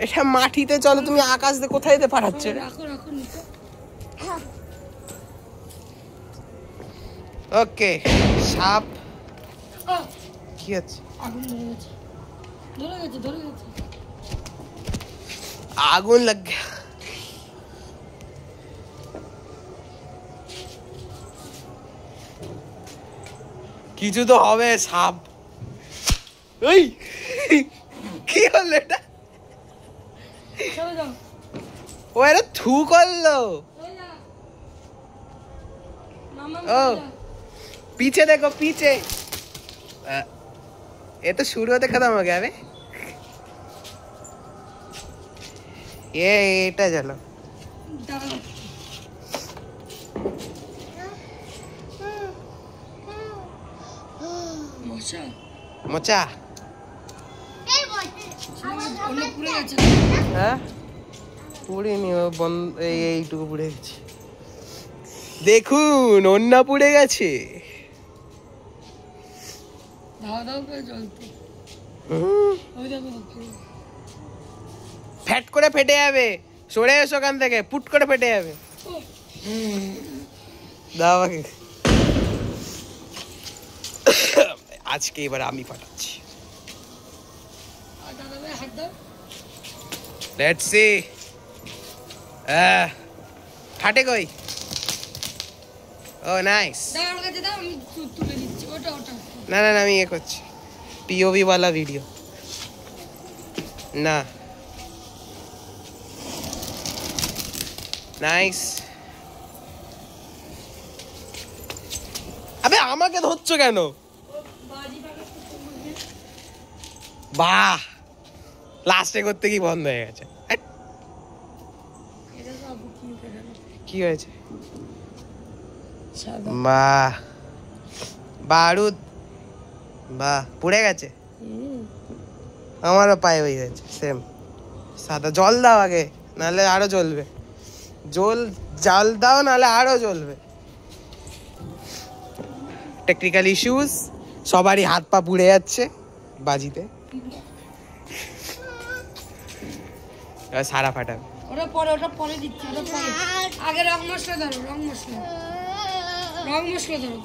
এটা মাটিতে চলো, তুমি আকাশ দিয়ে কোথায় যেতে পারাচ্ছ? ওকে, সাপ কি আছে? আগুন লাগ গয়া। কিছু তো হবে, সাপ। এই কি হলো এটা? ও এটা থু করলো। ও पीछे देखो पीछे। ये तो शुरू होते खत्म हो गया बे। ये এটা চলো। মোচা মোচা হ্যাঁ পুড়েনি, এইটুকু পুড়ে গেছে। দেখুন অন্যা পুড়ে গেছে। ফ্যাট করে ফেটে যাবে, সরে এসো ওখান থেকে, পুট করে ফেটে যাবে। দাও আমাকে, আজকে এবার আমি ফাটাচ্ছি। Let's see. ফাটে কই? ও নাইস। না না আমি ইয়ে করছি, পিওভি वाला ভিডিও না। নাইস। আবে আমাকে ধরছো কেন? বাহ, লাস্টে করতে কি বন্ধ হয়ে গেছে? কি হয়েছে? বাহ বারুদ, বাহ পুড়ে গেছে। আমারও পায়ে হয়ে গেছে সেম সাদা। জল দাও আগে, নাহলে আরো জ্বলবে। জল দাও নাহলে আরো জ্বলবে। টেকনিক্যাল ইস্যুস, সবারই হাত পা পুড়ে যাচ্ছে বাজিতে। সারা ফাটাবে। ওটা পরে দিচ্ছি, ওটা পরে। আগে রং মশলা ধরো, রং মশলা ধরো।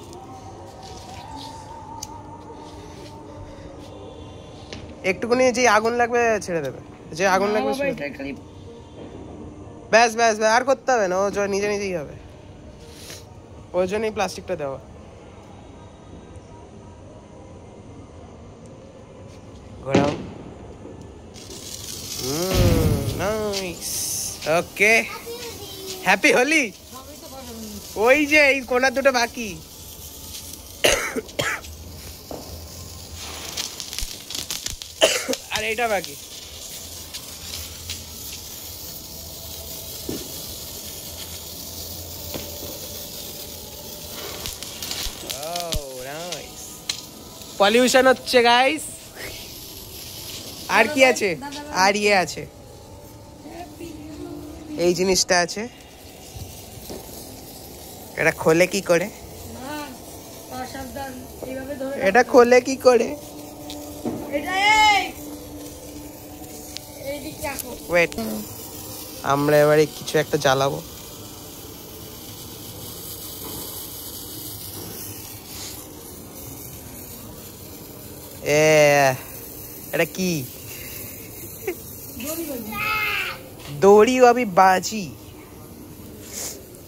একটুখানি যে আগুন লাগবে ছেড়ে দেবে, যে আগুন লাগবে ব্যাস ব্যাস ব্যাস, আর করতে হবে না, ও নিজে নিজেই হবে। ওই জন্যই প্লাস্টিকটা দেওয়া। ঘোরাও। নাইস। ওকে, হ্যাপি হোলি। ওই যে এই কোনা দুটো বাকি। আর এইটা বাকি। পলিউশন হচ্ছে গাইস। আর কি আছে? আর ইয়ে আছে, এই জিনিসটা আছে। এটা খোলে কি করে? এটা খোলে কি করে? ওয়েট, আমরা এবারে কিছু একটা জ্বালাবো। এটা কি? দড়ি আবি বাজি।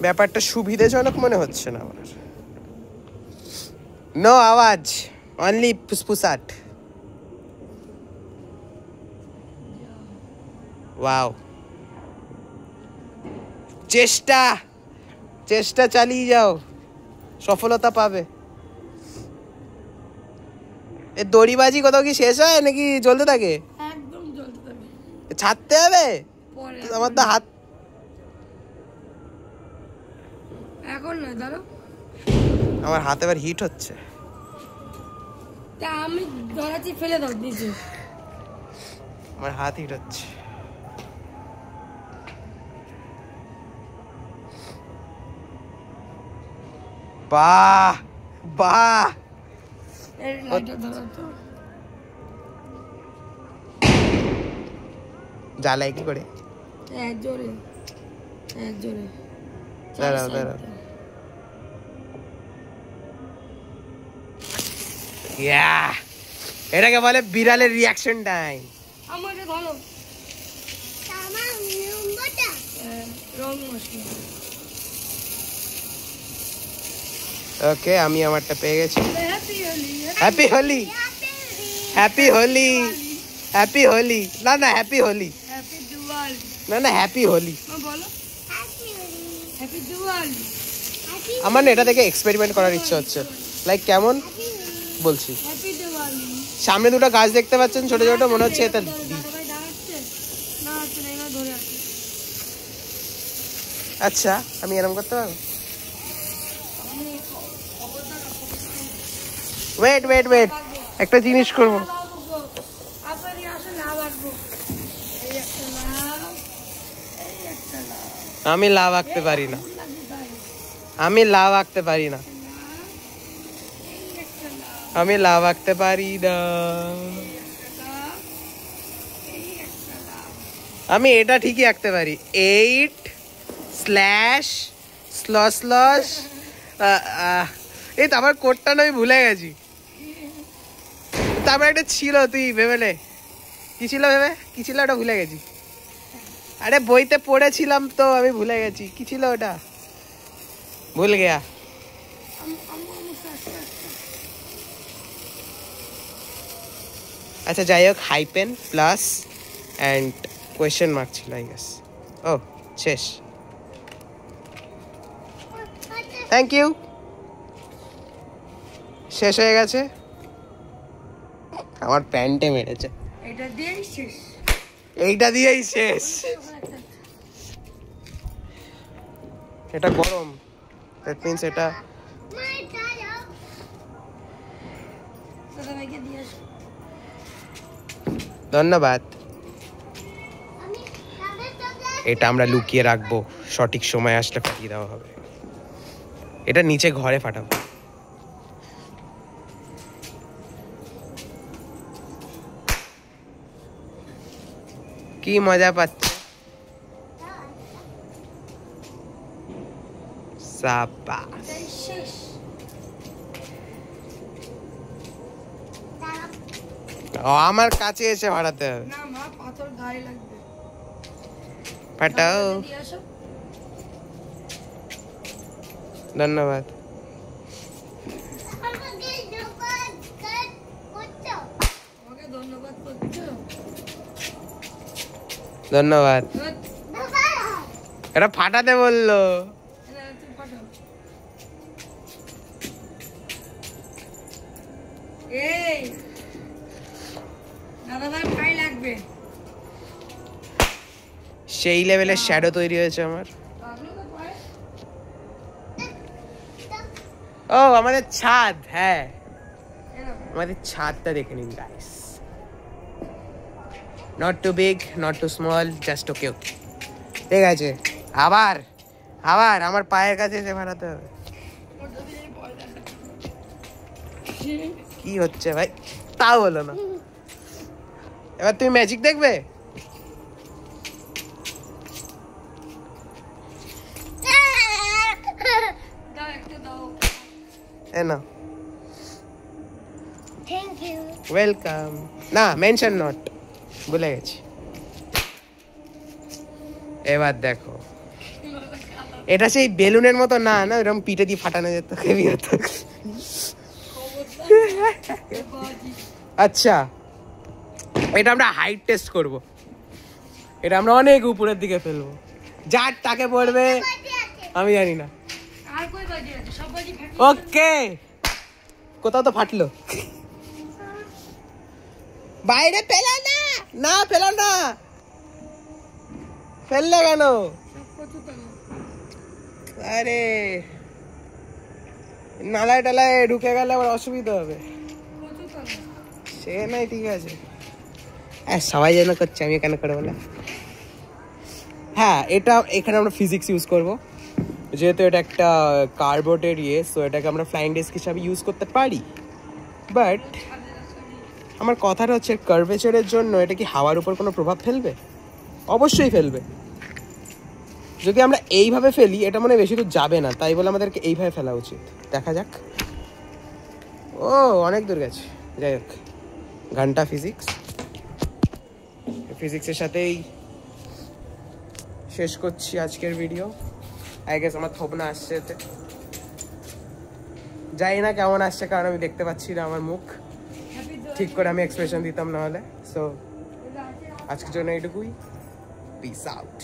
ব্যাপারটা সুবিধাজনক মনে হচ্ছে না আমার। নো আওয়াজ, অনলি ফুসফুসাট। ওয়াও, চেষ্টা চালিয়ে যাও, সফলতা পাবে। এ দড়িবাজি কোথাও কি শেষ হয় নাকি জ্বলতে থাকে? একদম জ্বলতে থাকে। ছাড়তে হবে? আমার তো হাত এখন না, ধরো। আমার হাত এবার হিট হচ্ছে। তা আমি ধরাচ্ছি, ফেলে দাও নিচে। আমার হাত হিট হচ্ছে। বাহ বাহ, জ্বালায় কি করে? জোরে দাঁড়াও দাঁড়াও। এটাকে বলে বিড়ালের রিয়াকশন টাইম। আমাকে ধরো রং মশলা। ওকে, আমি আমারটা পেয়ে গেছি। Happy Holi, happy Holi, happy Holi, happy Holi. না না, হ্যাপি হোলি হ্যাপি দিওয়ালি। না না, হ্যাপি হোলি। বলো হ্যাপি দিওয়ালি। আমার না এটা থেকে এক্সপেরিমেন্ট করার ইচ্ছা হচ্ছে। লাইক কেমন বলছি, হ্যাপি দিওয়ালি। সামনে দুটো গাছ দেখতে পাচ্ছেন ছোট ছোট, মনে হচ্ছে এটা দাদাভাই দাঁড়াচ্ছে না, হচ্ছে না, এবার ধরে আছে। আচ্ছা, আমি এরকম করতে পারবো? ওয়েট ওয়েট ওয়েট, একটা জিনিস করবো। আপনি আসলে লাভ আসবো। এই একটা লাভ, এই একটা লাভ। আমি লাভ আঁকতে পারি না, আমি লাভ আঁকতে পারি না, আমি লাভ আঁকতে পারি না। আমি এটা ঠিকই আঁকতে পারি, 8// এই তো আমার কোডটা না আমি ভুলে গেছি। তারপর একটা ছিল, তুই ভেবে নে কি ছিল, ভেবে কি ছিল ওটা ভুলে গেছি। আরে বইতে পড়েছিলাম তো, আমি ভুলে গেছি কি ছিল ওটা, ভুল গেয়া। আচ্ছা যাই হোক, hyphen plus and question mark ছিল আই গেস। ও শেষ, থ্যাংক ইউ, শেষ হয়ে গেছে। আমার প্যান্টে মেরেছে, এটা দিয়েই শেষ, এইটা দিয়েই শেষ। এটা গরম, দ্যাট মিন্স এটা দাদাভাইকে দিয়ে আসো। ধন্যবাদ। এটা আমরা লুকিয়ে রাখবো, সঠিক সময় আসলে ফাটিয়ে দেওয়া হবে। এটা নিচে ঘরে ফাটাবো। কি মজা পাচ্ছে, সাবাস। এটাই শেষ। ও আমার কাছে এসে ফাটাতে হবে। না মা, পাথর গায়ে লাগবে। ফাটাও। দিয়ে আসো। ধন্যবাদ। আমাকে ধন্যবাদ করছো? ধন্যবাদ। এটা ফাটাতে বললো। তুমি ফাটাও। এই দাদাভাই পায়ে লাগবে। সেই লেভেলের শ্যাডো তৈরি হয়েছে আমার। লাগলো তো পায়ে? ও আমাদের ছাদ, হ্যাঁ এরকম। আমাদের ছাদটা দেখে নিন guys. Not too big, not too small, just okay okay. ঠিক আছে, আবার আবার আমার পায়ের কাছে এসে ফাটাতে হবে। কি হচ্ছে ভাই, তাও বলো না। এবার তুমি ম্যাজিক দেখবে? দাও একটা দাও। এ না, থ্যাংক ইউ। ওয়েলকাম। না, মেনশন নট, ভুলে গেছি। এবার দেখো, এটা সেই বেলুনের মতো না, না এরকম পিঠে দিয়ে ফাটানো যেত, হেভি হতো। আচ্ছা, এটা আমরা হাইট টেস্ট করব। এটা আমরা অনেক উপরের দিকে ফেলবো, যার তাকে পড়বে আমি জানি না। আর কই বাজি আছে? সব বাজি ফাটিয়ে। ওকে, কোথাও তো ফাটলো। বাইরে ফেলা না, না ফেলা না, ফেললে কেন? সব কত টাকা? আরে নালায় টালায় ঢুকে গেলে আবার অসুবিধা হবে। কত টাকা? সে নাই, ঠিক আছে। সবাই যেন করছে, আমি কেন করবো না? হ্যাঁ, এটা এখানে আমরা ফিজিক্স ইউজ করব, যেহেতু এটা একটা কার্বোর্ডের সো এটাকে আমরা ফ্লাইং ডিস্ক হিসাবে ইউজ করতে পারি। বাট আমার কথাটা হচ্ছে, কার্ভেচারের জন্য এটা কি হাওয়ার উপর কোনো প্রভাব ফেলবে? অবশ্যই ফেলবে। যদি আমরা এইভাবে ফেলি এটা মনে হয় বেশি দূর যাবে না, তাই বলে আমাদেরকে এইভাবে ফেলা উচিত। দেখা যাক। ও অনেক দূর গেছে। যাই হোক, ঘন্টা ফিজিক্সের সাথেই শেষ করছি আজকের ভিডিও। আই গেস আমার থোপনা আসছে এতে, জানি না কেমন আসছে, কারণ আমি দেখতে পাচ্ছি না আমার মুখ ঠিক করে, আমি এক্সপ্রেশন দিতাম না হলে। সো আজকের জন্য এইটুকুই, পিস আউট।